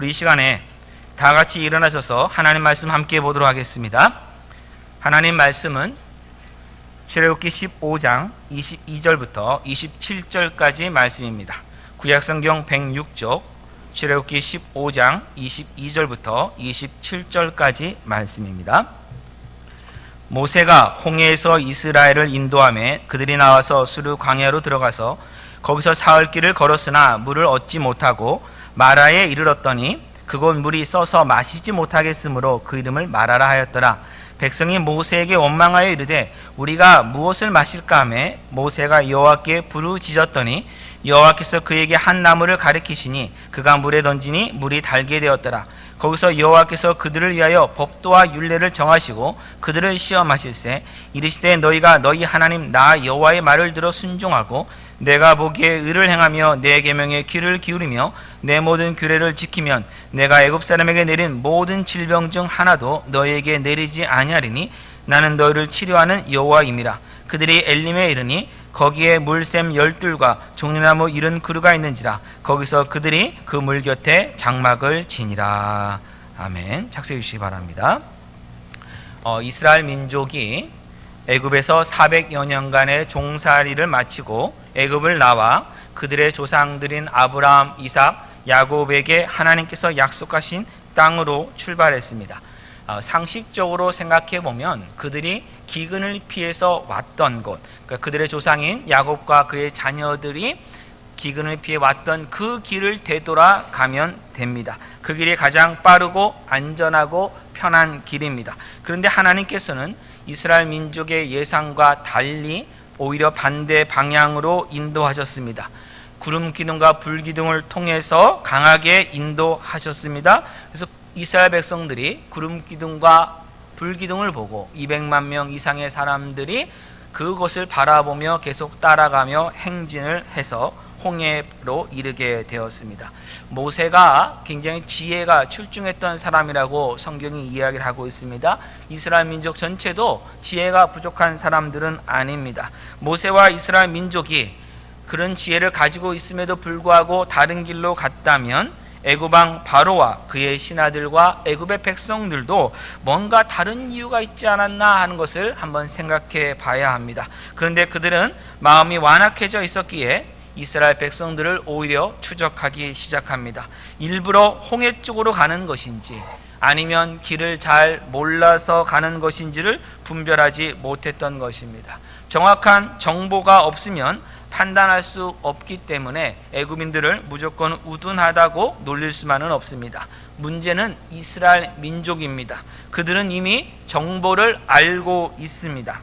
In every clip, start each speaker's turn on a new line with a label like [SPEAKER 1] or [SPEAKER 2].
[SPEAKER 1] 우리 이 시간에 다 같이 일어나셔서 하나님 말씀 함께 보도록 하겠습니다. 하나님 말씀은 출애굽기 15장 22절부터 27절까지 말씀입니다. 구약성경 106쪽 출애굽기 15장 22절부터 27절까지 말씀입니다. 모세가 홍해에서 이스라엘을 인도하며 그들이 나와서 수르 광야로 들어가서 거기서 사흘 길을 걸었으나 물을 얻지 못하고 마라에 이르렀더니 그곳 물이 써서 마시지 못하겠으므로 그 이름을 마라라 하였더라. 백성이 모세에게 원망하여 이르되 우리가 무엇을 마실까 하며 모세가 여호와께 부르짖었더니 여호와께서 그에게 한 나무를 가리키시니 그가 물에 던지니 물이 달게 되었더라. 거기서 여호와께서 그들을 위하여 법도와 율례를 정하시고 그들을 시험하실세 이르시되 너희가 너희 하나님 나 여호와의 말을 들어 순종하고 내가 보기에 의를 행하며 내 계명에 귀를 기울이며 내 모든 규례를 지키면 내가 애굽 사람에게 내린 모든 질병 중 하나도 너희에게 내리지 아니하리니 나는 너희를 치료하는 여호와임이라. 그들이 엘림에 이르니 거기에 물샘 12과 종려나무 70그루가 있는지라. 거기서 그들이 그 물 곁에 장막을 지니라. 아멘. 착수해 주시기 바랍니다. 이스라엘 민족이 애굽에서 400여 년간의 종살이를 마치고 애굽을 나와 그들의 조상들인 아브라함, 이삭, 야곱에게 하나님께서 약속하신 땅으로 출발했습니다. 상식적으로 생각해 보면 그들이 기근을 피해서 왔던 곳, 그러니까 그들의 조상인 야곱과 그의 자녀들이 기근을 피해 왔던 그 길을 되돌아가면 됩니다. 그 길이 가장 빠르고 안전하고 편한 길입니다. 그런데 하나님께서는 이스라엘 민족의 예상과 달리 오히려 반대 방향으로 인도하셨습니다. 구름 기둥과 불 기둥을 통해서 강하게 인도하셨습니다. 그래서 이스라엘 백성들이 구름 기둥과 불 기둥을 보고 200만 명 이상의 사람들이 그것을 바라보며 계속 따라가며 행진을 해서 홍해로 이르게 되었습니다. 모세가 굉장히 지혜가 출중했던 사람이라고 성경이 이야기를 하고 있습니다. 이스라엘 민족 전체도 지혜가 부족한 사람들은 아닙니다. 모세와 이스라엘 민족이 그런 지혜를 가지고 있음에도 불구하고 다른 길로 갔다면 애굽왕 바로와 그의 신하들과 애굽의 백성들도 뭔가 다른 이유가 있지 않았나 하는 것을 한번 생각해 봐야 합니다. 그런데 그들은 마음이 완악해져 있었기에 이스라엘 백성들을 오히려 추적하기 시작합니다. 일부러 홍해 쪽으로 가는 것인지 아니면 길을 잘 몰라서 가는 것인지를 분별하지 못했던 것입니다. 정확한 정보가 없으면 판단할 수 없기 때문에 애굽인들을 무조건 우둔하다고 놀릴 수만은 없습니다. 문제는 이스라엘 민족입니다. 그들은 이미 정보를 알고 있습니다.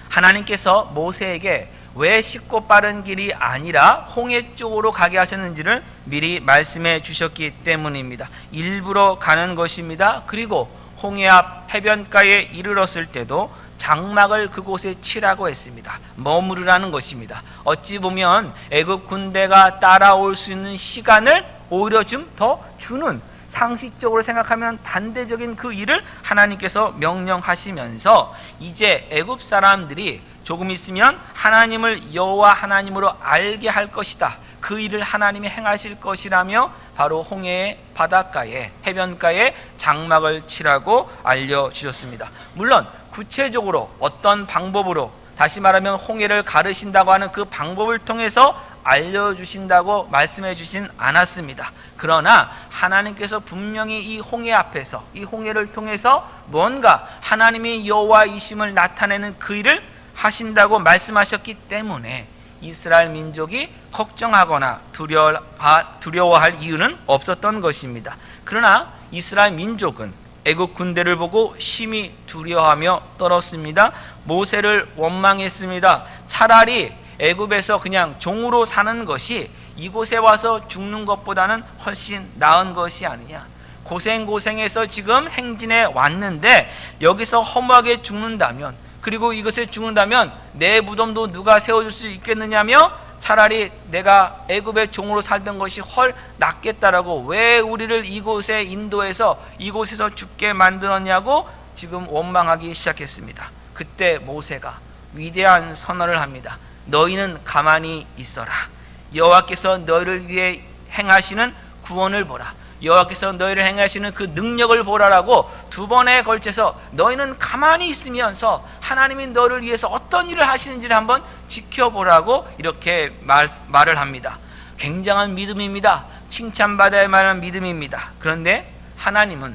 [SPEAKER 1] 하나님께서 모세에게 왜 쉽고 빠른 길이 아니라 홍해 쪽으로 가게 하셨는지를 미리 말씀해 주셨기 때문입니다. 일부러 가는 것입니다. 그리고 홍해 앞 해변가에 이르렀을 때도 장막을 그곳에 치라고 했습니다. 머무르라는 것입니다. 어찌 보면 애굽 군대가 따라올 수 있는 시간을 오히려 좀 더 주는, 상식적으로 생각하면 반대적인 그 일을 하나님께서 명령하시면서 이제 애굽 사람들이 조금 있으면 하나님을 여호와 하나님으로 알게 할 것이다. 그 일을 하나님이 행하실 것이라며 바로 홍해의 바닷가에 해변가에 장막을 치라고 알려주셨습니다. 물론 구체적으로 어떤 방법으로, 다시 말하면 홍해를 가르신다고 하는 그 방법을 통해서 알려주신다고 말씀해 주진 않았습니다. 그러나 하나님께서 분명히 이 홍해 앞에서, 이 홍해를 통해서 뭔가 하나님이 여호와이심을 나타내는 그 일을 하신다고 말씀하셨기 때문에 이스라엘 민족이 걱정하거나 두려워할 이유는 없었던 것입니다. 그러나 이스라엘 민족은 애굽 군대를 보고 심히 두려워하며 떨었습니다. 모세를 원망했습니다. 차라리 애굽에서 그냥 종으로 사는 것이 이곳에 와서 죽는 것보다는 훨씬 나은 것이 아니냐. 고생해서 지금 행진해 왔는데 여기서 허무하게 죽는다면, 그리고 이것에 죽는다면 내 무덤도 누가 세워줄 수 있겠느냐며 차라리 내가 애굽의 종으로 살던 것이 훨 낫겠다라고, 왜 우리를 이곳에 인도해서 이곳에서 죽게 만들었냐고 지금 원망하기 시작했습니다. 그때 모세가 위대한 선언을 합니다. 너희는 가만히 있어라. 여호와께서 너희를 위해 행하시는 구원을 보라. 여호와께서 너희를 행하시는 그 능력을 보라라고 두 번에 걸쳐서 너희는 가만히 있으면서 하나님이 너를 위해서 어떤 일을 하시는지를 한번 지켜보라고 이렇게 말을 합니다. 굉장한 믿음입니다. 칭찬받아야 만한 믿음입니다. 그런데 하나님은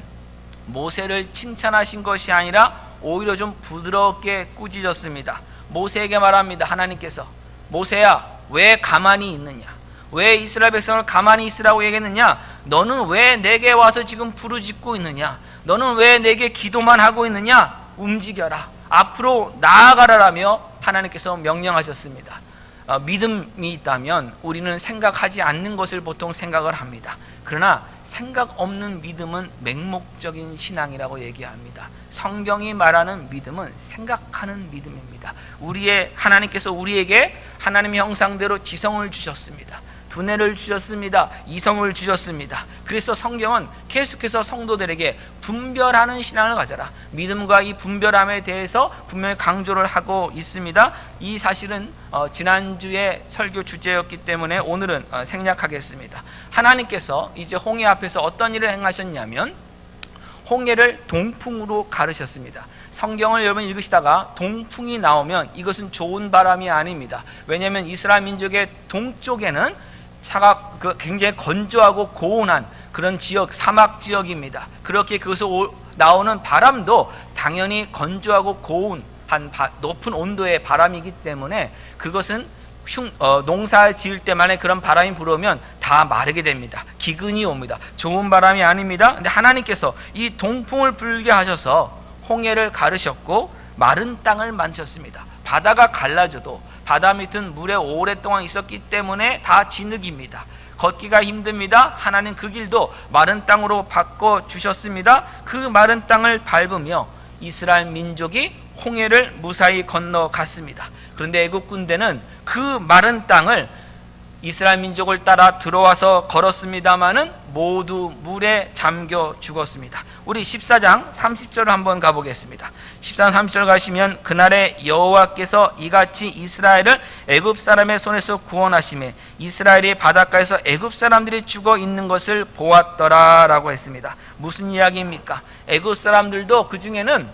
[SPEAKER 1] 모세를 칭찬하신 것이 아니라 오히려 좀 부드럽게 꾸짖었습니다. 모세에게 말합니다. 하나님께서 모세야, 왜 가만히 있느냐? 왜 이스라엘 백성을 가만히 있으라고 얘기했느냐? 너는 왜 내게 와서 지금 부르짖고 있느냐? 너는 왜 내게 기도만 하고 있느냐? 움직여라, 앞으로 나아가라라며 하나님께서 명령하셨습니다. 믿음이 있다면 우리는 생각하지 않는 것을 보통 생각을 합니다. 그러나 생각 없는 믿음은 맹목적인 신앙이라고 얘기합니다. 성경이 말하는 믿음은 생각하는 믿음입니다. 하나님께서 우리에게 하나님의 형상대로 지성을 주셨습니다. 두뇌를 주셨습니다. 이성을 주셨습니다. 그래서 성경은 계속해서 성도들에게 분별하는 신앙을 가져라, 믿음과 이 분별함에 대해서 분명히 강조를 하고 있습니다. 이 사실은 지난주에 설교 주제였기 때문에 오늘은 생략하겠습니다. 하나님께서 이제 홍해 앞에서 어떤 일을 행하셨냐면 홍해를 동풍으로 가르셨습니다. 성경을 여러분 읽으시다가 동풍이 나오면 이것은 좋은 바람이 아닙니다. 왜냐하면 이스라엘 민족의 동쪽에는 굉장히 건조하고 고온한 그런 지역, 사막 지역입니다. 그렇게 거기서 나오는 바람도 당연히 건조하고 고온한 높은 온도의 바람이기 때문에 그것은 농사 지을 때만에 그런 바람이 불어오면 다 마르게 됩니다. 기근이 옵니다. 좋은 바람이 아닙니다. 근데 하나님께서 이 동풍을 불게 하셔서 홍해를 가르셨고 마른 땅을 만드셨습니다. 바다가 갈라져도 바다 밑은 물에 오랫동안 있었기 때문에 다 진흙입니다. 걷기가 힘듭니다. 하나님 그 길도 마른 땅으로 바꿔주셨습니다. 그 마른 땅을 밟으며 이스라엘 민족이 홍해를 무사히 건너갔습니다. 그런데 애국 군대는 그 마른 땅을 이스라엘 민족을 따라 들어와서 걸었습니다마는 모두 물에 잠겨 죽었습니다. 우리 14장 30절을 한번 가보겠습니다. 14장 30절 가시면 그날에 여호와께서 이같이 이스라엘을 애굽 사람의 손에서 구원하시매 이스라엘이 바닷가에서 애굽 사람들이 죽어 있는 것을 보았더라라고 했습니다. 무슨 이야기입니까? 애굽 사람들도 그 중에는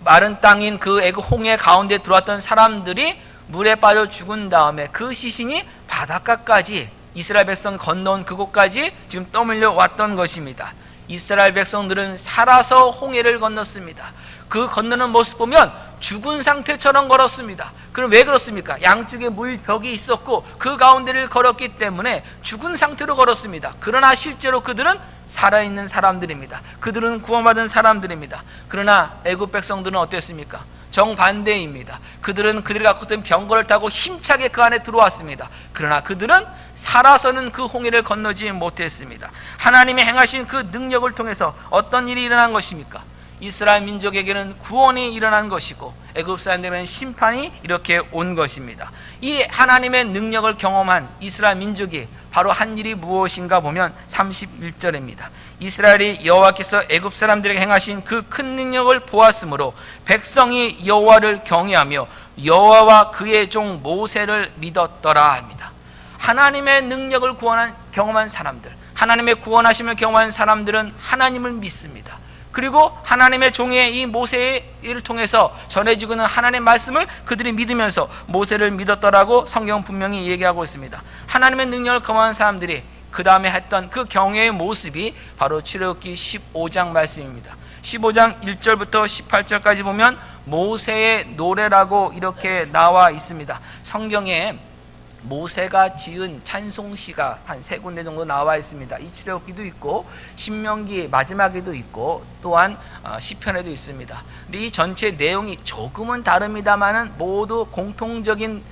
[SPEAKER 1] 마른 땅인 그 애굽 홍해 가운데 들어왔던 사람들이 물에 빠져 죽은 다음에 그 시신이 바닷가까지 이스라엘 백성 건너온 그곳까지 지금 떠밀려 왔던 것입니다. 이스라엘 백성들은 살아서 홍해를 건넜습니다. 그 건너는 모습 보면 죽은 상태처럼 걸었습니다. 그럼 왜 그렇습니까? 양쪽에 물벽이 있었고 그 가운데를 걸었기 때문에 죽은 상태로 걸었습니다. 그러나 실제로 그들은 살아있는 사람들입니다. 그들은 구원받은 사람들입니다. 그러나 애굽 백성들은 어땠습니까? 정반대입니다. 그들은 그들이 갖고 있던 병거를 타고 힘차게 그 안에 들어왔습니다. 그러나 그들은 살아서는 그 홍해를 건너지 못했습니다. 하나님이 행하신 그 능력을 통해서 어떤 일이 일어난 것입니까? 이스라엘 민족에게는 구원이 일어난 것이고 애굽 사람들에게는 심판이 이렇게 온 것입니다. 이 하나님의 능력을 경험한 이스라엘 민족이 바로 한 일이 무엇인가 보면 31절입니다. 이스라엘이 여호와께서 애굽 사람들에게 행하신 그 큰 능력을 보았으므로 백성이 여호와를 경외하며 여호와와 그의 종 모세를 믿었더라 합니다. 하나님의 능력을 경험한 사람들, 하나님의 구원하심을 경험한 사람들은 하나님을 믿습니다. 그리고 하나님의 종의 이 모세의 일을 통해서 전해지고 있는 하나님의 말씀을 그들이 믿으면서 모세를 믿었더라고 성경은 분명히 얘기하고 있습니다. 하나님의 능력을 경험한 사람들이 그 다음에 했던 그 경외의 모습이 바로 출애굽기 15장 말씀입니다. 15장 1절부터 18절까지 보면 모세의 노래라고 이렇게 나와 있습니다. 성경에 모세가 지은 찬송시가 한 3군데 정도 나와 있습니다. 이 출애굽기도 있고 신명기 마지막에도 있고 또한 시편에도 있습니다. 근데 이 전체 내용이 조금은 다릅니다만은 모두 공통적인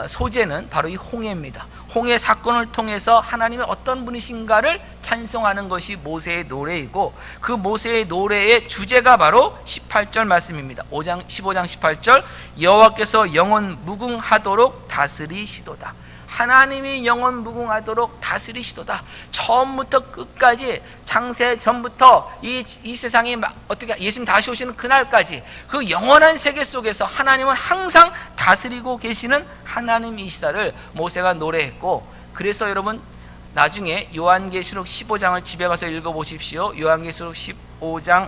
[SPEAKER 1] 소재는 바로 이 홍해입니다. 홍해 사건을 통해서 하나님의 어떤 분이신가를 찬송하는 것이 모세의 노래이고 그 모세의 노래의 주제가 바로 18절 말씀입니다. 15장 18절 여호와께서 영원 무궁하도록 다스리시도다. 하나님이 영원 무궁하도록 다스리시도다. 처음부터 끝까지 창세 전부터 이 세상이 어떻게 예수님 다시 오시는 그날까지 그 영원한 세계 속에서 하나님은 항상 다스리고 계시는 하나님이시다를 모세가 노래했고, 그래서 여러분 나중에 요한계시록 15장을 집에 가서 읽어보십시오. 요한계시록 15장을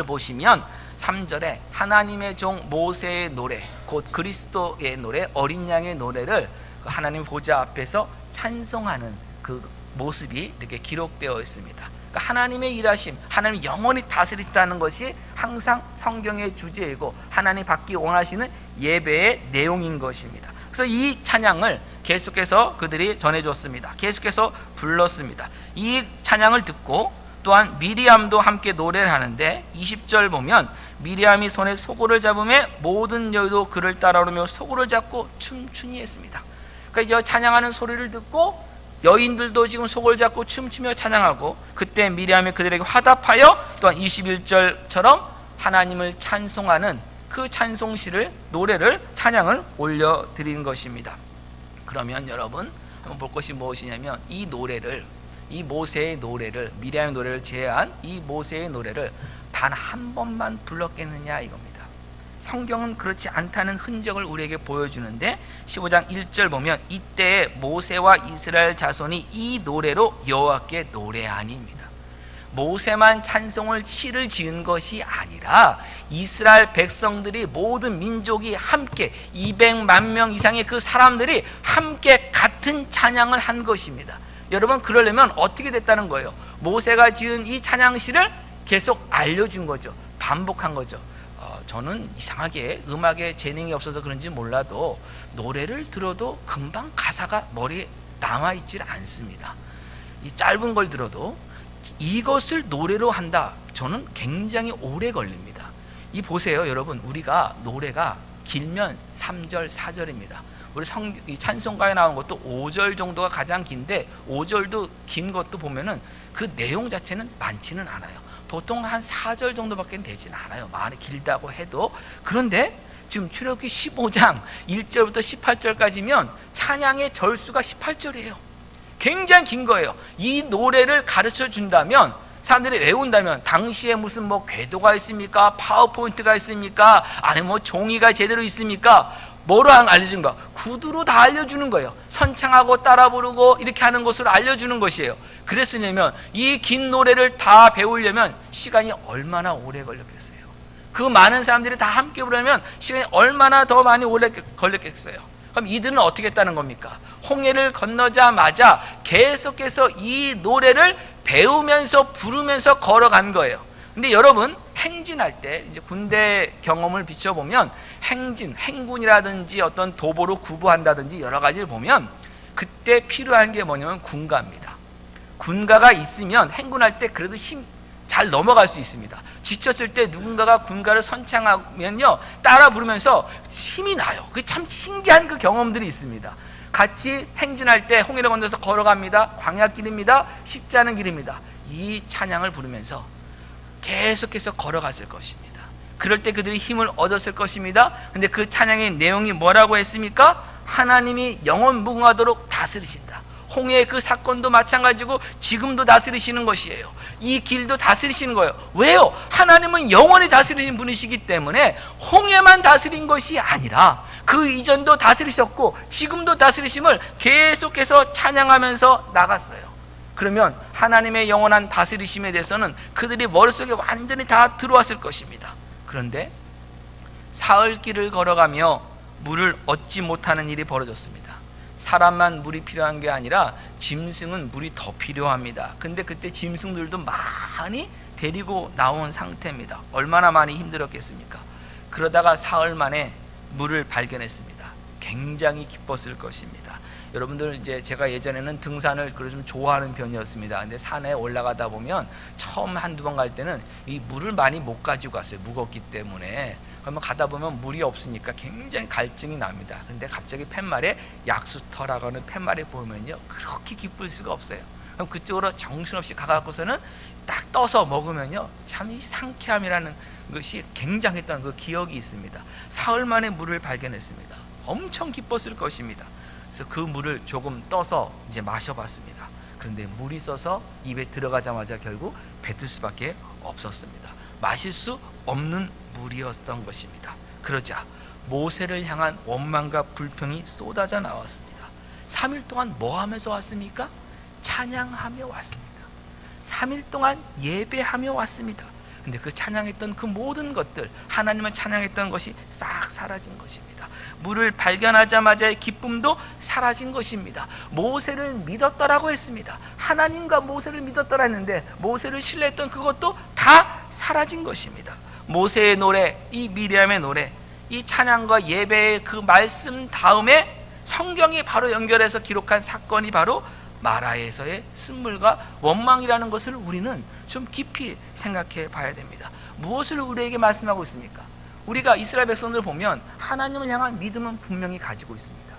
[SPEAKER 1] 보시면 3절에 하나님의 종 모세의 노래, 곧 그리스도의 노래, 어린 양의 노래를 하나님 보좌 앞에서 찬송하는 그 모습이 이렇게 기록되어 있습니다. 그러니까 하나님의 일하심, 하나님 영원히 다스리시다는 것이 항상 성경의 주제이고 하나님 받기 원하시는 예배의 내용인 것입니다. 그래서 이 찬양을 계속해서 그들이 전해줬습니다. 계속해서 불렀습니다. 이 찬양을 듣고 또한 미리암도 함께 노래를 하는데 20절 보면 미리암이 손에 소고를 잡으며 모든 여인도 그를 따라오며 소고를 잡고 춤추니 했습니다. 그러니까 이 찬양하는 소리를 듣고 여인들도 지금 소고를 잡고 춤추며 찬양하고, 그때 미리암이 그들에게 화답하여 또한 21절처럼 하나님을 찬송하는 그 찬송시를, 노래를, 찬양을 올려드린 것입니다. 그러면 여러분 한번 볼 것이 무엇이냐면 이 노래를, 이 모세의 노래를, 미리암의 노래를 제외한 이 모세의 노래를 단 한 번만 불렀겠느냐 이겁니다. 성경은 그렇지 않다는 흔적을 우리에게 보여주는데 15장 1절 보면 이때 모세와 이스라엘 자손이 이 노래로 여호와께 노래하니입니다. 모세만 찬송을 시를 지은 것이 아니라 이스라엘 백성들이, 모든 민족이 함께 200만 명 이상의 그 사람들이 함께 같은 찬양을 한 것입니다. 여러분, 그러려면 어떻게 됐다는 거예요? 모세가 지은 이 찬양시를 계속 알려준 거죠. 반복한 거죠. 저는 이상하게 음악에 재능이 없어서 그런지 몰라도 노래를 들어도 금방 가사가 머리에 남아있질 않습니다. 이 짧은 걸 들어도 이것을 노래로 한다, 저는 굉장히 오래 걸립니다. 이 보세요 여러분, 우리가 노래가 길면 3절 4절입니다. 우리 이 찬송가에 나온 것도 5절 정도가 가장 긴데 5절도 긴 것도 보면은 그 내용 자체는 많지는 않아요. 보통 한 4절 정도밖에 되진 않아요, 많이 길다고 해도. 그런데 지금 출애굽기 15장 1절부터 18절까지면 찬양의 절수가 18절이에요. 굉장히 긴 거예요. 이 노래를 가르쳐 준다면, 사람들이 외운다면, 당시에 무슨 뭐 궤도가 있습니까? 파워포인트가 있습니까? 아니면 뭐 종이가 제대로 있습니까? 뭐로 알려준 거? 구두로 다 알려주는 거예요. 선창하고 따라 부르고 이렇게 하는 것으로 알려주는 것이에요. 그랬으려면 이 긴 노래를 다 배우려면 시간이 얼마나 오래 걸렸겠어요? 그 많은 사람들이 다 함께 부르려면 시간이 얼마나 더 많이 오래 걸렸겠어요? 그럼 이들은 어떻게 했다는 겁니까? 홍해를 건너자마자 계속해서 이 노래를 배우면서 부르면서 걸어간 거예요. 근데 여러분, 행진할 때 이제 군대 경험을 비춰보면 행군이라든지 어떤 도보로 구부한다든지 여러 가지를 보면 그때 필요한 게 뭐냐면 군가입니다. 군가가 있으면 행군할 때 그래도 잘 넘어갈 수 있습니다. 지쳤을 때 누군가가 군가를 선창하면요, 따라 부르면서 힘이 나요. 그게 참 신기한 그 경험들이 있습니다. 같이 행진할 때 홍해를 건너서 걸어갑니다. 광야길입니다. 쉽지 않은 길입니다. 이 찬양을 부르면서 계속해서 걸어갔을 것입니다. 그럴 때 그들이 힘을 얻었을 것입니다. 근데 그 찬양의 내용이 뭐라고 했습니까? 하나님이 영원 무궁하도록 다스리신다. 홍해의 그 사건도 마찬가지고 지금도 다스리시는 것이에요. 이 길도 다스리시는 거예요. 왜요? 하나님은 영원히 다스리는 분이시기 때문에 홍해만 다스린 것이 아니라 그 이전도 다스리셨고 지금도 다스리심을 계속해서 찬양하면서 나갔어요. 그러면 하나님의 영원한 다스리심에 대해서는 그들이 머릿속에 완전히 다 들어왔을 것입니다. 그런데 사흘길을 걸어가며 물을 얻지 못하는 일이 벌어졌습니다. 사람만 물이 필요한 게 아니라 짐승은 물이 더 필요합니다. 근데 그때 짐승들도 많이 데리고 나온 상태입니다. 얼마나 많이 힘들었겠습니까? 그러다가 사흘 만에 물을 발견했습니다. 굉장히 기뻤을 것입니다. 여러분들, 이제 제가 예전에는 등산을 좀 좋아하는 편이었습니다. 근데 산에 올라가다 보면 처음 한두 번 갈 때는 이 물을 많이 못 가지고 갔어요. 무겁기 때문에. 그러면 가다 보면 물이 없으니까 굉장히 갈증이 납니다. 근데 갑자기 팻말에 약수터라고 하는 팻말에 보면요, 그렇게 기쁠 수가 없어요. 그럼 그쪽으로 정신없이 가갖고서는 딱 떠서 먹으면요, 참 이 상쾌함이라는 것이 굉장했던 그 기억이 있습니다. 사흘 만에 물을 발견했습니다. 엄청 기뻤을 것입니다. 그래서 그 물을 조금 떠서 이제 마셔봤습니다. 그런데 물이 써서 입에 들어가자마자 결국 뱉을 수밖에 없었습니다. 마실 수 없는 물이었던 것입니다. 그러자 모세를 향한 원망과 불평이 쏟아져 나왔습니다. 3일 동안 뭐 하면서 왔습니까? 찬양하며 왔습니다. 3일 동안 예배하며 왔습니다. 근데 그 찬양했던 그 모든 것들, 하나님을 찬양했던 것이 싹 사라진 것입니다. 물을 발견하자마자의 기쁨도 사라진 것입니다. 모세를 믿었더라고 했습니다. 하나님과 모세를 믿었더라 했는데 모세를 신뢰했던 그것도 다 사라진 것입니다. 모세의 노래, 이 미리암의 노래, 이 찬양과 예배의 그 말씀 다음에 성경이 바로 연결해서 기록한 사건이 바로 마라에서의 쓴물과 원망이라는 것을 우리는 좀 깊이 생각해 봐야 됩니다. 무엇을 우리에게 말씀하고 있습니까? 우리가 이스라엘 백성들 보면 하나님을 향한 믿음은 분명히 가지고 있습니다.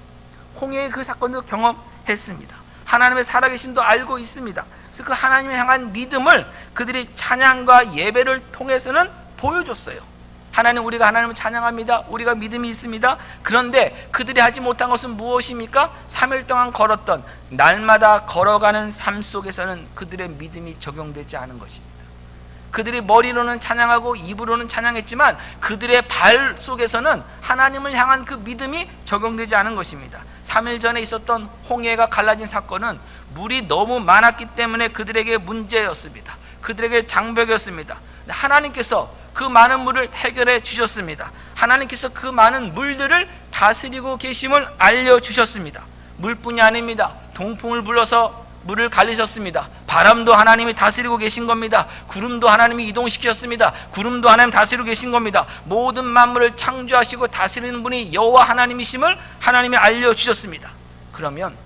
[SPEAKER 1] 홍해의 그 사건도 경험했습니다. 하나님의 살아계심도 알고 있습니다. 그래서 그 하나님을 향한 믿음을 그들이 찬양과 예배를 통해서는 보여줬어요. 하나님, 우리가 하나님을 찬양합니다. 우리가 믿음이 있습니다. 그런데 그들이 하지 못한 것은 무엇입니까? 3일 동안 걸었던, 날마다 걸어가는 삶 속에서는 그들의 믿음이 적용되지 않은 것입니다. 그들이 머리로는 찬양하고 입으로는 찬양했지만 그들의 발 속에서는 하나님을 향한 그 믿음이 적용되지 않은 것입니다. 3일 전에 있었던 홍해가 갈라진 사건은 물이 너무 많았기 때문에 그들에게 문제였습니다. 그들에게 장벽이었습니다. 하나님께서 그 많은 물을 해결해 주셨습니다. 하나님께서 그 많은 물들을 다스리고 계심을 알려주셨습니다. 물뿐이 아닙니다. 동풍을 불러서 물을 갈리셨습니다. 바람도 하나님이 다스리고 계신 겁니다. 구름도 하나님이 이동시켰습니다. 구름도 하나님 다스리고 계신 겁니다. 모든 만물을 창조하시고 다스리는 분이 여호와 하나님이심을 하나님이 알려주셨습니다. 그러면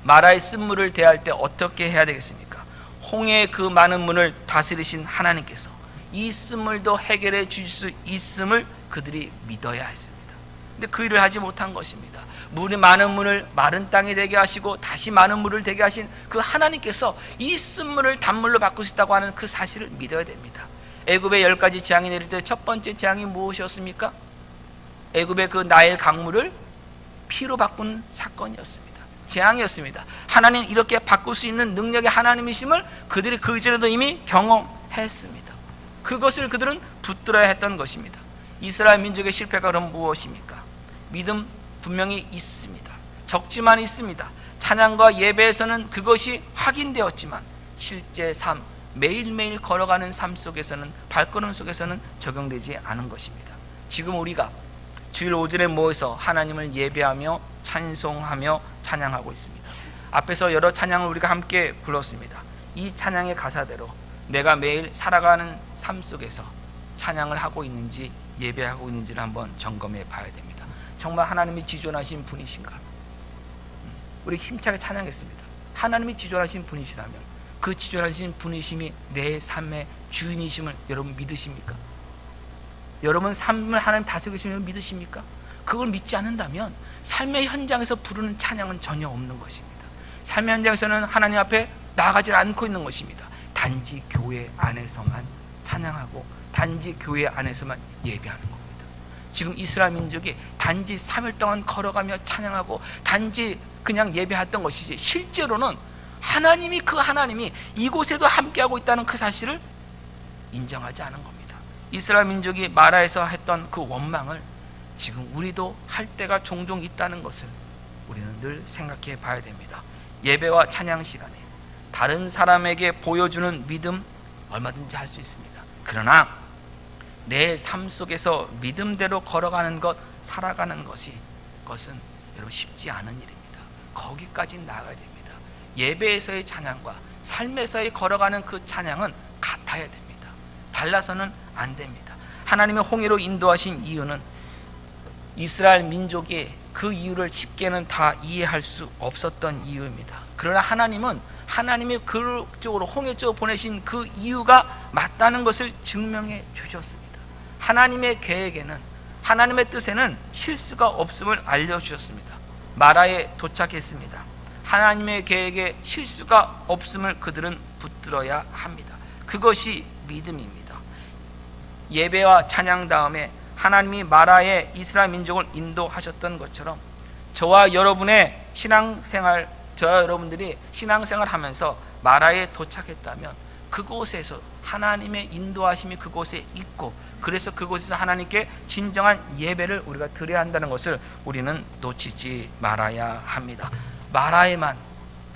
[SPEAKER 1] 마라의 쓴물을 대할 때 어떻게 해야 되겠습니까? 홍해의 그 많은 물을 다스리신 하나님께서 이 쓴물도 해결해 주실 수 있음을 그들이 믿어야 했습니다. 근데 그 일을 하지 못한 것입니다. 물이 많은 물을 마른 땅에 되게 하시고 다시 많은 물을 되게 하신 그 하나님께서 이 쓴물을 단물로 바꿀 수 있다고 하는 그 사실을 믿어야 됩니다. 애굽의 10가지 재앙이 내릴 때 첫 번째 재앙이 무엇이었습니까? 애굽의 그 나일 강물을 피로 바꾼 사건이었습니다. 재앙이었습니다. 하나님 이렇게 바꿀 수 있는 능력의 하나님이심을 그들이 그 이전에도 이미 경험했습니다. 그것을 그들은 붙들어야 했던 것입니다. 이스라엘 민족의 실패가 그럼 무엇입니까? 믿음 분명히 있습니다. 적지만 있습니다. 찬양과 예배에서는 그것이 확인되었지만 실제 삶, 매일매일 걸어가는 삶 속에서는, 발걸음 속에서는 적용되지 않은 것입니다. 지금 우리가 주일 오전에 모여서 하나님을 예배하며 찬송하며 찬양하고 있습니다. 앞에서 여러 찬양을 우리가 함께 불렀습니다. 이 찬양의 가사대로 내가 매일 살아가는 삶 속에서 찬양을 하고 있는지 예배하고 있는지를 한번 점검해 봐야 됩니다. 정말 하나님이 지존하신 분이신가? 우리 힘차게 찬양했습니다. 하나님이 지존하신 분이시라면 그 지존하신 분이심이 내 삶의 주인이심을 여러분 믿으십니까? 여러분 삶을 하나님 다스리고 계시면 믿으십니까? 그걸 믿지 않는다면 삶의 현장에서 부르는 찬양은 전혀 없는 것입니다. 삶의 현장에서는 하나님 앞에 나아가지 않고 있는 것입니다. 단지 교회 안에서만 찬양하고 단지 교회 안에서만 예배하는 겁니다. 지금 이스라엘 민족이 단지 3일 동안 걸어가며 찬양하고 단지 그냥 예배했던 것이지 실제로는 하나님이 그 하나님이 이곳에도 함께하고 있다는 그 사실을 인정하지 않은 겁니다. 이스라엘 민족이 마라에서 했던 그 원망을 지금 우리도 할 때가 종종 있다는 것을 우리는 늘 생각해 봐야 됩니다. 예배와 찬양 시간에 다른 사람에게 보여주는 믿음 얼마든지 할 수 있습니다. 그러나 내 삶 속에서 믿음대로 걸어가는 것, 살아가는 것은 여러분 쉽지 않은 일입니다. 거기까지 나아가야 됩니다. 예배에서의 찬양과 삶에서의 걸어가는 그 찬양은 같아야 됩니다. 달라서는 안 됩니다. 하나님의 홍해로 인도하신 이유는 이스라엘 민족이 그 이유를 쉽게는 다 이해할 수 없었던 이유입니다. 그러나 하나님은 하나님이 그쪽으로 홍해 쪽으로 보내신 그 이유가 맞다는 것을 증명해 주셨습니다. 하나님의 계획에는, 하나님의 뜻에는 실수가 없음을 알려주셨습니다. 마라에 도착했습니다. 하나님의 계획에 실수가 없음을 그들은 붙들어야 합니다. 그것이 믿음입니다. 예배와 찬양 다음에 하나님이 마라에 이스라엘 민족을 인도하셨던 것처럼 저와 여러분의 신앙생활, 저와 여러분들이 신앙생활 하면서 마라에 도착했다면 그곳에서 하나님의 인도하심이 그곳에 있고 그래서 그곳에서 하나님께 진정한 예배를 우리가 드려야 한다는 것을 우리는 놓치지 말아야 합니다. 마라에만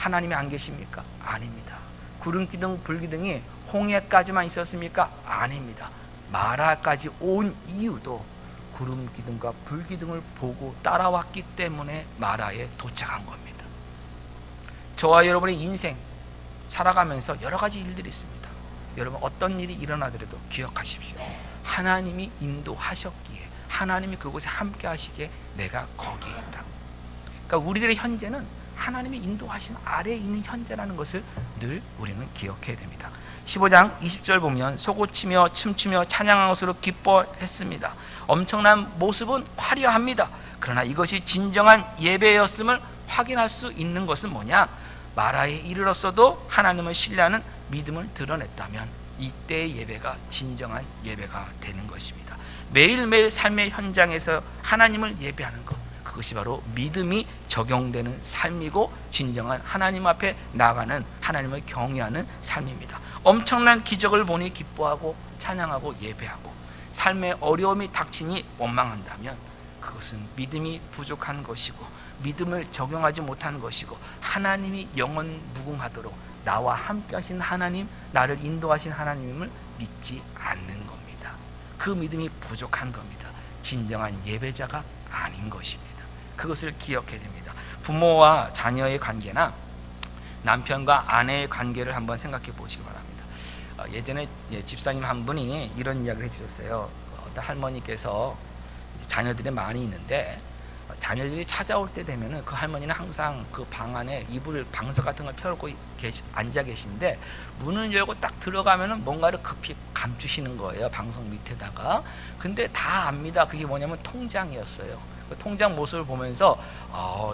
[SPEAKER 1] 하나님이 안 계십니까? 아닙니다. 구름기둥 불기둥이 홍해까지만 있었습니까? 아닙니다. 마라까지 온 이유도 구름기둥과 불기둥을 보고 따라왔기 때문에 마라에 도착한 겁니다. 저와 여러분의 인생 살아가면서 여러 가지 일들이 있습니다. 여러분 어떤 일이 일어나더라도 기억하십시오. 하나님이 인도하셨기에, 하나님이 그곳에 함께 하시기에 내가 거기에 있다. 그러니까 우리들의 현재는 하나님이 인도하신 아래에 있는 현재라는 것을 늘 우리는 기억해야 됩니다. 15장 20절 보면 소고치며 춤추며 찬양한 것으로 기뻐했습니다. 엄청난 모습은 화려합니다. 그러나 이것이 진정한 예배였음을 확인할 수 있는 것은 뭐냐? 마라에 이르렀어도 하나님을 신뢰하는 믿음을 드러냈다면 이때의 예배가 진정한 예배가 되는 것입니다. 매일매일 삶의 현장에서 하나님을 예배하는 것, 그것이 바로 믿음이 적용되는 삶이고 진정한 하나님 앞에 나아가는, 하나님을 경외하는 삶입니다. 엄청난 기적을 보니 기뻐하고 찬양하고 예배하고, 삶의 어려움이 닥치니 원망한다면 그것은 믿음이 부족한 것이고 믿음을 적용하지 못한 것이고 하나님이 영원 무궁하도록 나와 함께 하신 하나님, 나를 인도하신 하나님을 믿지 않는 겁니다. 그 믿음이 부족한 겁니다. 진정한 예배자가 아닌 것입니다. 그것을 기억해야 됩니다. 부모와 자녀의 관계나 남편과 아내의 관계를 한번 생각해 보시기 바랍니다. 예전에 집사님 한 분이 이런 이야기를 해주셨어요. 어떤 할머니께서 자녀들이 많이 있는데 자녀들이 찾아올 때 되면은 그 할머니는 항상 그 방 안에 이불 방석 같은 걸 펴놓고 앉아 계신데 문을 열고 딱 들어가면은 뭔가를 급히 감추시는 거예요. 방석 밑에다가. 근데 다 압니다. 그게 뭐냐면 통장이었어요. 그 통장 모습을 보면서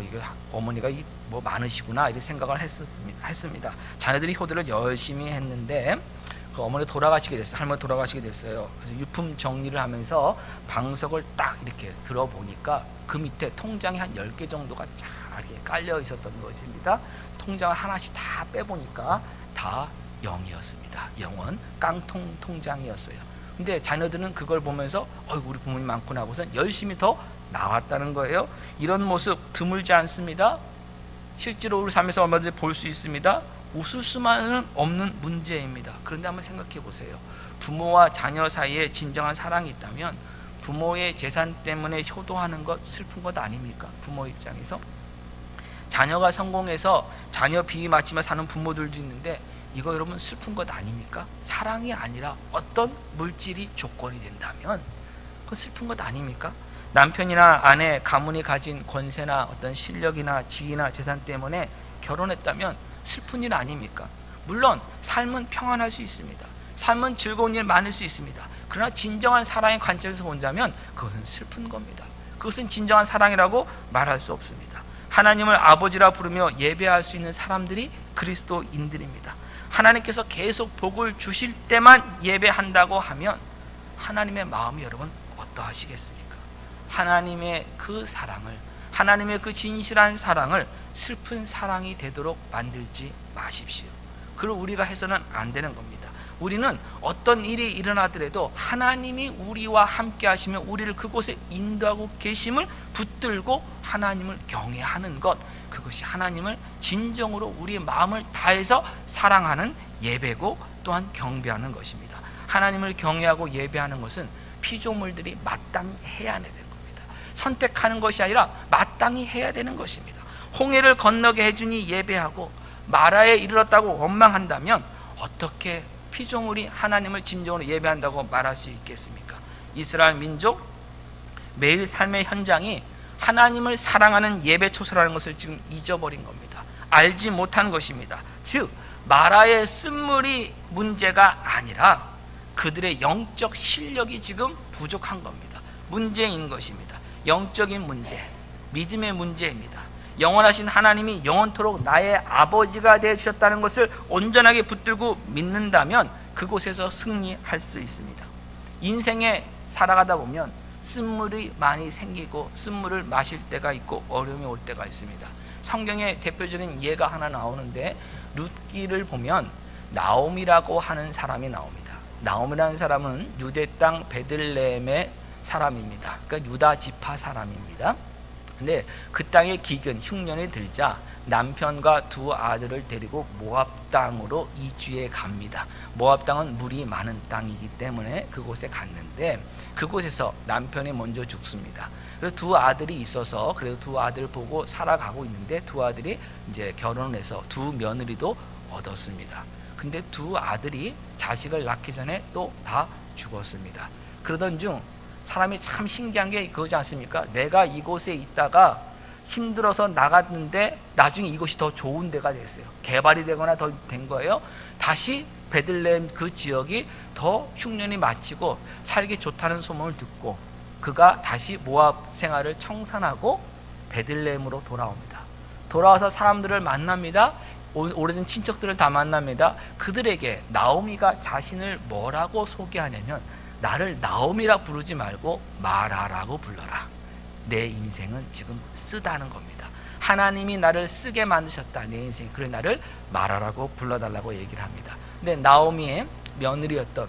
[SPEAKER 1] 이거 어머니가 뭐 많으시구나 이렇게 생각을 했습니다. 자녀들이 효도를 열심히 했는데 그 어머니 돌아가시게 됐어요. 할머니 돌아가시게 됐어요. 그래서 유품 정리를 하면서 방석을 딱 이렇게 들어보니까 그 밑에 통장이 한 10개 정도가 쫙 이렇게 깔려 있었던 것입니다. 통장을 하나씩 다 빼보니까 다 0이었습니다. 0원 깡통 통장이었어요. 근데 자녀들은 그걸 보면서 우리 부모님 많구나 하고서 열심히 더 나왔다는 거예요. 이런 모습 드물지 않습니다. 실제로 우리 삶에서 얼마든지 볼 수 있습니다. 웃을 수만은 없는 문제입니다. 그런데 한번 생각해 보세요. 부모와 자녀 사이에 진정한 사랑이 있다면 부모의 재산 때문에 효도하는 것 슬픈 것 아닙니까? 부모 입장에서 자녀가 성공해서 자녀 비위 맞추며 사는 부모들도 있는데 이거 여러분 슬픈 것 아닙니까? 사랑이 아니라 어떤 물질이 조건이 된다면 그건 슬픈 것 아닙니까? 남편이나 아내, 가문이 가진 권세나 어떤 실력이나 지위나 재산 때문에 결혼했다면 슬픈 일 아닙니까? 물론 삶은 평안할 수 있습니다. 삶은 즐거운 일 많을 수 있습니다. 그러나 진정한 사랑의 관점에서 본다면 그것은 슬픈 겁니다. 그것은 진정한 사랑이라고 말할 수 없습니다. 하나님을 아버지라 부르며 예배할 수 있는 사람들이 그리스도인들입니다. 하나님께서 계속 복을 주실 때만 예배한다고 하면 하나님의 마음이 여러분 어떠하시겠습니까? 하나님의 그 사랑을, 하나님의 그 진실한 사랑을 슬픈 사랑이 되도록 만들지 마십시오. 그걸 우리가 해서는 안 되는 겁니다. 우리는 어떤 일이 일어나더라도 하나님이 우리와 함께 하시며 우리를 그곳에 인도하고 계심을 붙들고 하나님을 경외하는 것, 그것이 하나님을 진정으로 우리의 마음을 다해서 사랑하는 예배고 또한 경배하는 것입니다. 하나님을 경외하고 예배하는 것은 피조물들이 마땅히 해야 되는 겁니다. 선택하는 것이 아니라 마땅히 해야 되는 것입니다. 홍해를 건너게 해주니 예배하고 마라에 이르렀다고 원망한다면 어떻게 피조물이 하나님을 진정으로 예배한다고 말할 수 있겠습니까? 이스라엘 민족 매일 삶의 현장이 하나님을 사랑하는 예배 초소라는 것을 지금 잊어버린 겁니다. 알지 못한 것입니다. 즉 마라의 쓴물이 문제가 아니라 그들의 영적 실력이 지금 부족한 겁니다. 문제인 것입니다. 영적인 문제, 믿음의 문제입니다. 영원하신 하나님이 영원토록 나의 아버지가 되어 주셨다는 것을 온전하게 붙들고 믿는다면 그곳에서 승리할 수 있습니다. 인생에 살아가다 보면 쓴물이 많이 생기고 쓴물을 마실 때가 있고 어려움이 올 때가 있습니다. 성경에 대표적인 예가 하나 나오는데 룻기를 보면 나옴이라고 하는 사람이 나옵니다. 나옴이라는 사람은 유대 땅 베들레헴의 사람입니다. 그러니까 유다 지파 사람입니다. 근데 그 땅에 기근 흉년이 들자 남편과 두 아들을 데리고 모압 땅으로 이주해 갑니다. 모압 땅은 물이 많은 땅이기 때문에 그곳에 갔는데 그곳에서 남편이 먼저 죽습니다. 그래서 두 아들이 있어서 그래도 두 아들 보고 살아가고 있는데 두 아들이 이제 결혼을 해서 두 며느리도 얻었습니다. 근데 두 아들이 자식을 낳기 전에 또 다 죽었습니다. 그러던 중 사람이 참 신기한 게 그거지 않습니까? 내가 이곳에 있다가 힘들어서 나갔는데 나중에 이곳이 더 좋은 데가 됐어요. 개발이 되거나 더 된 거예요. 다시 베들레헴 그 지역이 더 흉년이 마치고 살기 좋다는 소문을 듣고 그가 다시 모압 생활을 청산하고 베들레헴으로 돌아옵니다. 돌아와서 사람들을 만납니다. 오래된 친척들을 다 만납니다. 그들에게 나오미가 자신을 뭐라고 소개하냐면 나를 나오미라 부르지 말고 마라라고 불러라. 내 인생은 지금 쓰다는 겁니다. 하나님이 나를 쓰게 만드셨다. 내 인생. 그래 나를 마라라고 불러달라고 얘기를 합니다. 근데 나오미의 며느리였던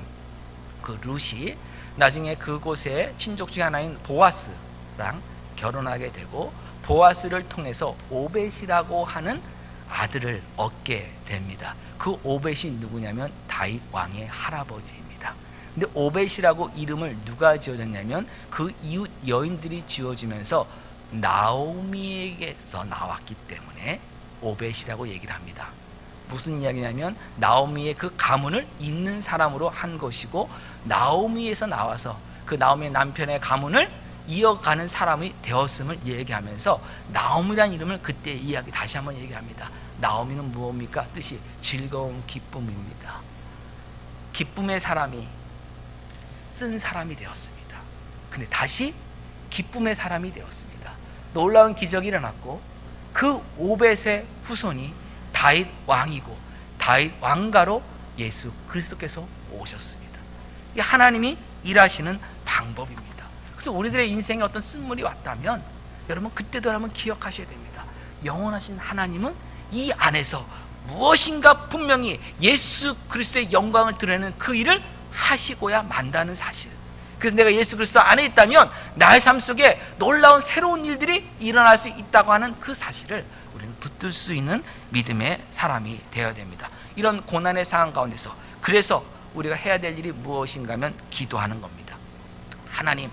[SPEAKER 1] 그 룻이 나중에 그곳의 친족 중에 하나인 보아스랑 결혼하게 되고 보아스를 통해서 오벳이라고 하는 아들을 얻게 됩니다. 그 오벳이 누구냐면 다윗 왕의 할아버지입니다. 근데 오벳이라고 이름을 누가 지어줬냐면 그 이웃 여인들이 지어주면서 나오미에게서 나왔기 때문에 오벳이라고 얘기를 합니다. 무슨 이야기냐면 나오미의 그 가문을 잇는 사람으로 한 것이고 나오미에서 나와서 그 나오미의 남편의 가문을 이어가는 사람이 되었음을 얘기하면서 나오미라는 이름을 그때 이야기 다시 한번 얘기합니다. 나오미는 무엇입니까? 뜻이 즐거운 기쁨입니다. 기쁨의 사람이 쓴 사람이 되었습니다. 근데 다시 기쁨의 사람이 되었습니다. 놀라운 기적이 일어났고 그 오벳의 후손이 다윗 왕이고 다윗 왕가로 예수 그리스도께서 오셨습니다. 이게 하나님이 일하시는 방법입니다. 그래서 우리들의 인생에 어떤 쓴물이 왔다면 여러분 그때도 한번 기억하셔야 됩니다. 영원하신 하나님은 이 안에서 무엇인가 분명히 예수 그리스도의 영광을 드러내는 그 일을 하시고야 만다는 사실. 그래서 내가 예수 그리스도 안에 있다면 나의 삶 속에 놀라운 새로운 일들이 일어날 수 있다고 하는 그 사실을 우리는 붙들 수 있는 믿음의 사람이 되어야 됩니다. 이런 고난의 상황 가운데서 그래서 우리가 해야 될 일이 무엇인가 하면 기도하는 겁니다. 하나님,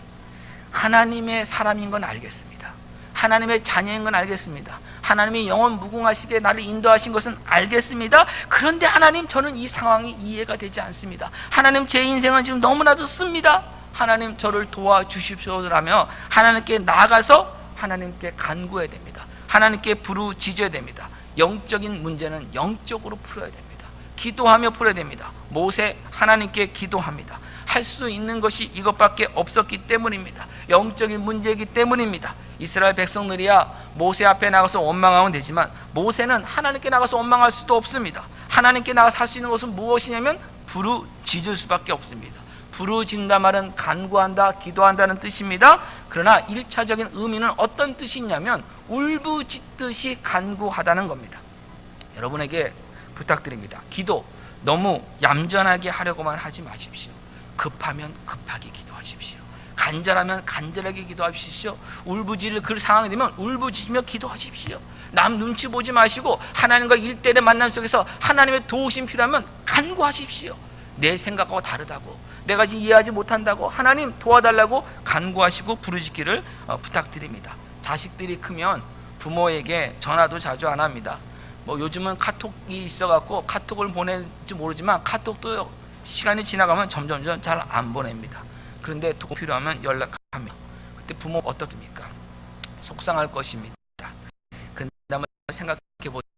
[SPEAKER 1] 하나님의 사람인 건 알겠습니다. 하나님의 자녀인 건 알겠습니다. 하나님이 영원 무궁하시게 나를 인도하신 것은 알겠습니다. 그런데 하나님 저는 이 상황이 이해가 되지 않습니다. 하나님 제 인생은 지금 너무나도 씁니다. 하나님 저를 도와주십시오라며 하나님께 나아가서 하나님께 간구해야 됩니다. 하나님께 부르짖어야 됩니다. 영적인 문제는 영적으로 풀어야 됩니다. 기도하며 풀어야 됩니다. 모세 하나님께 기도합니다. 할 수 있는 것이 이것밖에 없었기 때문입니다. 영적인 문제이기 때문입니다. 이스라엘 백성들이야 모세 앞에 나가서 원망하면 되지만 모세는 하나님께 나가서 원망할 수도 없습니다. 하나님께 나가서 할 수 있는 것은 무엇이냐면 부르짖을 수밖에 없습니다. 부르짖는다 말은 간구한다, 기도한다는 뜻입니다. 그러나 1차적인 의미는 어떤 뜻이냐면 울부짖듯이 간구하다는 겁니다. 여러분에게 부탁드립니다. 기도 너무 얌전하게 하려고만 하지 마십시오. 급하면 급하게 기도하십시오. 간절하면 간절하게 기도하십시오. 울부짖을 그 상황이 되면 울부짖으며 기도하십시오. 남 눈치 보지 마시고 하나님과 1대1의 만남 속에서 하나님의 도우심 필요하면 간구하십시오. 내 생각하고 다르다고, 내가 지금 이해하지 못한다고 하나님 도와달라고 간구하시고 부르짖기를 부탁드립니다. 자식들이 크면 부모에게 전화도 자주 안 합니다. 뭐 요즘은 카톡이 있어갖고 카톡을 보낼지 모르지만 카톡도 시간이 지나가면 점점 잘 안 보냅니다. 그런데 도움 필요하면 연락합니다. 그때 부모 어떻습니까? 속상할 것입니다. 그런데 한번 생각해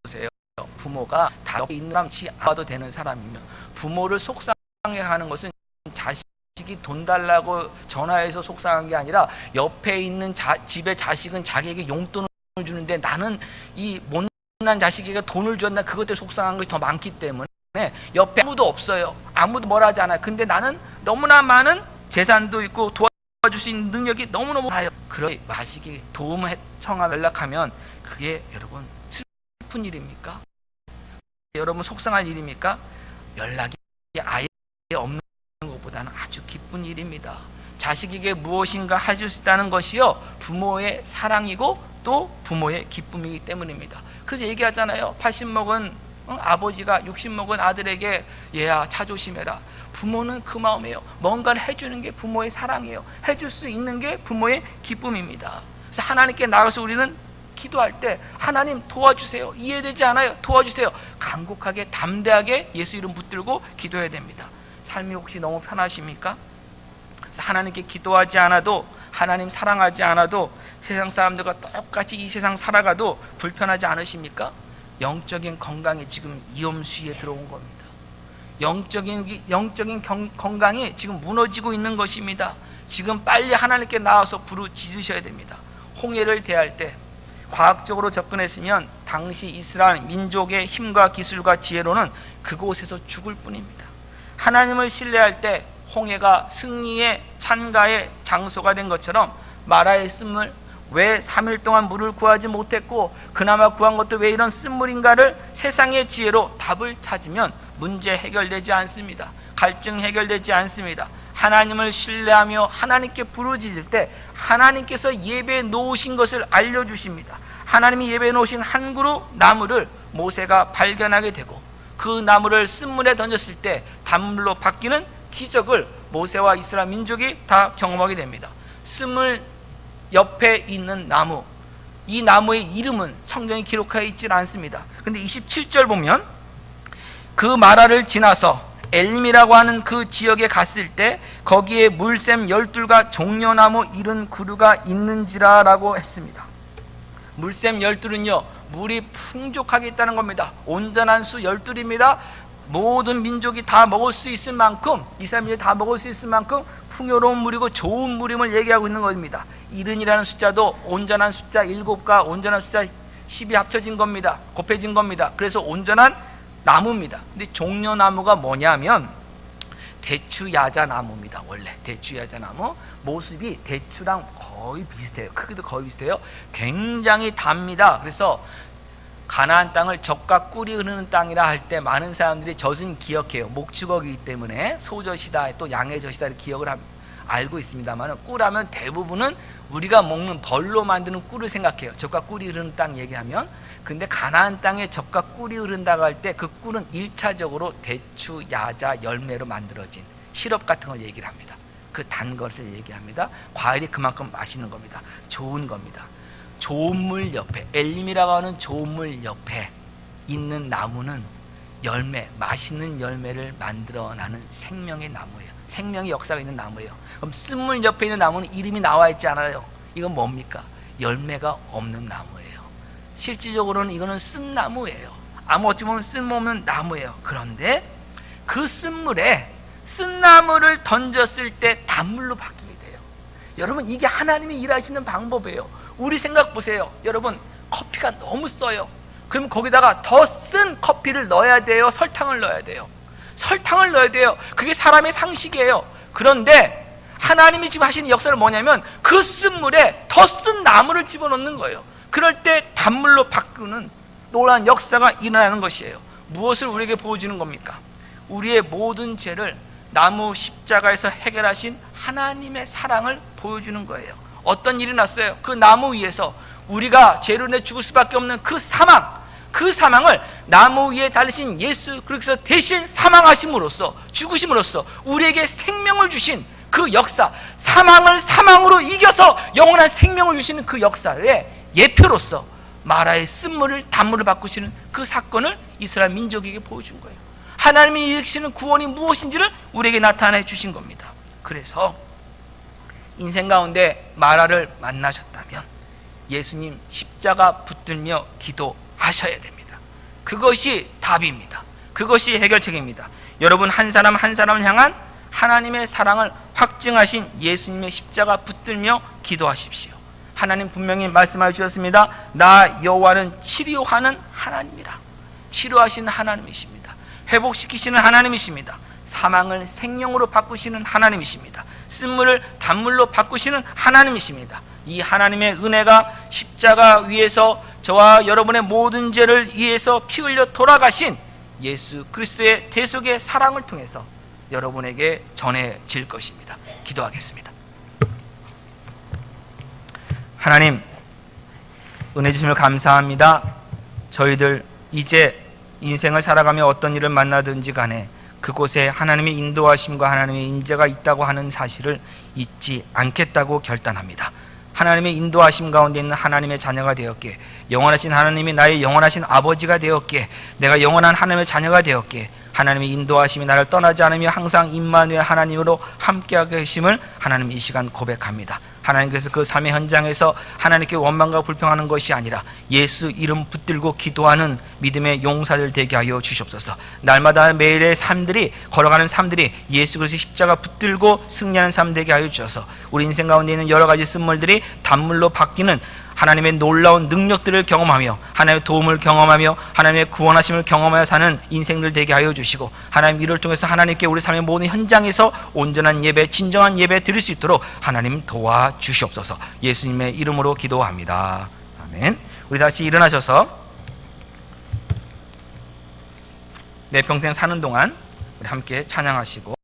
[SPEAKER 1] 보세요. 부모가 다 옆에 있는 사람이 안 봐도 되는 사람이면 부모를 속상해 하는 것은 자식이 돈 달라고 전화해서 속상한 게 아니라 옆에 있는 집의 자식은 자기에게 용돈을 주는데 나는 이 못난 자식에게 돈을 줬나 그것 때문에 속상한 것이 더 많기 때문에 옆에 아무도 없어요. 아무도 뭐라 하지 않아요. 근데 나는 너무나 많은 재산도 있고 도와줄 수 있는 능력이 너무너무 많아요. 그러지 마시기 도움을 청하면 연락하면 그게 여러분 슬픈 일입니까? 여러분 속상할 일입니까? 연락이 아예 없는 것보다는 아주 기쁜 일입니다. 자식에게 무엇인가 해줄 수 있다는 것이요, 부모의 사랑이고 또 부모의 기쁨이기 때문입니다. 그래서 얘기하잖아요. 80 먹은 아버지가 60 먹은 아들에게 얘야 차 조심해라. 부모는 그 마음이에요. 뭔가를 해주는 게 부모의 사랑이에요. 해줄 수 있는 게 부모의 기쁨입니다. 그래서 하나님께 나가서 우리는 기도할 때 하나님 도와주세요. 이해되지 않아요. 도와주세요. 간곡하게 담대하게 예수 이름 붙들고 기도해야 됩니다. 삶이 혹시 너무 편하십니까? 그래서 하나님께 기도하지 않아도, 하나님 사랑하지 않아도, 세상 사람들과 똑같이 이 세상 살아가도 불편하지 않으십니까? 영적인 건강이 지금 위험수위에 들어온 겁니다. 영적인 건강이 지금 무너지고 있는 것입니다. 지금 빨리 하나님께 나와서 부르짖으셔야 됩니다. 홍해를 대할 때 과학적으로 접근했으면 당시 이스라엘 민족의 힘과 기술과 지혜로는 그곳에서 죽을 뿐입니다. 하나님을 신뢰할 때 홍해가 승리의 찬가의 장소가 된 것처럼 마라의 쓴물, 왜 3일 동안 물을 구하지 못했고 그나마 구한 것도 왜 이런 쓴물인가를 세상의 지혜로 답을 찾으면 문제 해결되지 않습니다. 갈증 해결되지 않습니다. 하나님을 신뢰하며 하나님께 부르짖을 때 하나님께서 예배해 놓으신 것을 알려주십니다. 하나님이 예배해 놓으신 한 그루 나무를 모세가 발견하게 되고 그 나무를 쓴물에 던졌을 때 단물로 바뀌는 기적을 모세와 이스라엘 민족이 다 경험하게 됩니다. 쓴물 옆에 있는 나무, 이 나무의 이름은 성경에 기록하여 있지 않습니다. 근데 27절 보면 그 마라를 지나서 엘림이라고 하는 그 지역에 갔을 때 거기에 물샘 12가 종려나무 70그루가 있는지라 라고 했습니다. 물샘 12은요 물이 풍족하게 있다는 겁니다. 온전한 수 12입니다. 모든 민족이 다 먹을 수 있을 만큼, 이스라엘 민족이 다 먹을 수 있을 만큼 풍요로운 물이고 좋은 물임을 얘기하고 있는 겁니다. 70이라는 숫자도 온전한 숫자 7과 온전한 숫자 10이 합쳐진 겁니다. 곱해진 겁니다. 그래서 온전한 나무입니다. 근데 종려나무가 뭐냐면 대추야자나무입니다. 원래 대추야자나무 모습이 대추랑 거의 비슷해요. 크기도 거의 비슷해요. 굉장히 답니다. 그래서 가나안 땅을 젖과 꿀이 흐르는 땅이라 할 때 많은 사람들이 젖은 기억해요. 목축어이기 때문에 소젖이다 또 양의 젖이다 기억을 알고 있습니다만, 꿀하면 대부분은 우리가 먹는 벌로 만드는 꿀을 생각해요. 젖과 꿀이 흐르는 땅 얘기하면. 근데 가나안 땅에 젖과 꿀이 흐른다고 할 때 그 꿀은 1차적으로 대추, 야자, 열매로 만들어진 시럽 같은 걸 얘기를 합니다. 그 단 것을 얘기합니다. 과일이 그만큼 맛있는 겁니다. 좋은 겁니다. 좋은 물 옆에, 엘림이라고 하는 좋은 물 옆에 있는 나무는 열매, 맛있는 열매를 만들어나는 생명의 나무예요. 생명의 역사가 있는 나무예요. 그럼 쓴물 옆에 있는 나무는 이름이 나와 있지 않아요. 이건 뭡니까? 열매가 없는 나무예요. 실질적으로는 이거는 쓴 나무예요. 아무 어찌 보면 쓸모없는 나무예요. 그런데 그 쓴물에 쓴 나무를 던졌을 때 단물로 바뀌게 돼요. 여러분, 이게 하나님이 일하시는 방법이에요. 우리 생각 보세요. 여러분, 커피가 너무 써요. 그럼 거기다가 더 쓴 커피를 넣어야 돼요? 설탕을 넣어야 돼요? 설탕을 넣어야 돼요. 그게 사람의 상식이에요. 그런데 하나님이 지금 하시는 역사는 뭐냐면 그 쓴물에 더 쓴 나무를 집어넣는 거예요. 그럴 때 단물로 바꾸는 놀라운 역사가 일어나는 것이에요. 무엇을 우리에게 보여주는 겁니까? 우리의 모든 죄를 나무 십자가에서 해결하신 하나님의 사랑을 보여주는 거예요. 어떤 일이 났어요? 그 나무 위에서 우리가 죄로 인해 죽을 수밖에 없는 그 사망, 그 사망을 나무 위에 달리신 예수 그리스도께서 대신 사망하심으로써, 죽으심으로써 우리에게 생명을 주신 그 역사, 사망을 사망으로 이겨서 영원한 생명을 주시는 그 역사의 예표로서 마라의 쓴물을 단물을 바꾸시는 그 사건을 이스라엘 민족에게 보여준 거예요. 하나님이 일으키시는 구원이 무엇인지를 우리에게 나타내 주신 겁니다. 그래서 인생 가운데 마라를 만나셨다면 예수님 십자가 붙들며 기도하셔야 됩니다. 그것이 답입니다. 그것이 해결책입니다. 여러분, 한 사람 한 사람을 향한 하나님의 사랑을 확증하신 예수님의 십자가 붙들며 기도하십시오. 하나님 분명히 말씀하여 주셨습니다. 나 여호와는 치료하는 하나님이라. 치료하시는 하나님이십니다. 회복시키시는 하나님이십니다. 사망을 생명으로 바꾸시는 하나님이십니다. 쓴물을 단물로 바꾸시는 하나님이십니다. 이 하나님의 은혜가 십자가 위에서 저와 여러분의 모든 죄를 위해서 피 흘려 돌아가신 예수 그리스도의 대속의 사랑을 통해서 여러분에게 전해질 것입니다. 기도하겠습니다. 하나님, 은혜 주심을 감사합니다. 저희들 이제 인생을 살아가며 어떤 일을 만나든지 간에 그곳에 하나님의 인도하심과 하나님의 인재가 있다고 하는 사실을 잊지 않겠다고 결단합니다. 하나님의 인도하심 가운데 있는 하나님의 자녀가 되었기에, 영원하신 하나님이 나의 영원하신 아버지가 되었기에, 내가 영원한 하나님의 자녀가 되었기에, 하나님의 인도하심이 나를 떠나지 않으며 항상 임마누엘 하나님으로 함께하게 하심을 하나님 이 시간 고백합니다. 하나님께서 그 삶의 현장에서 하나님께 원망과 불평하는 것이 아니라 예수 이름 붙들고 기도하는 믿음의 용사들 되게 하여 주시옵소서. 날마다 매일의 삶들이, 걸어가는 삶들이 예수 그리스도의 십자가 붙들고 승리하는 삶 되게 하여 주셔서 우리 인생 가운데 있는 여러 가지 쓴물들이 단물로 바뀌는 하나님의 놀라운 능력들을 경험하며 하나님의 도움을 경험하며 하나님의 구원하심을 경험하여 사는 인생들 되게 하여 주시고, 하나님 이를 통해서 하나님께 우리 삶의 모든 현장에서 온전한 예배, 진정한 예배 드릴 수 있도록 하나님 도와주시옵소서. 예수님의 이름으로 기도합니다. 아멘. 우리 다시 일어나셔서 내 평생 사는 동안 우리 함께 찬양하시고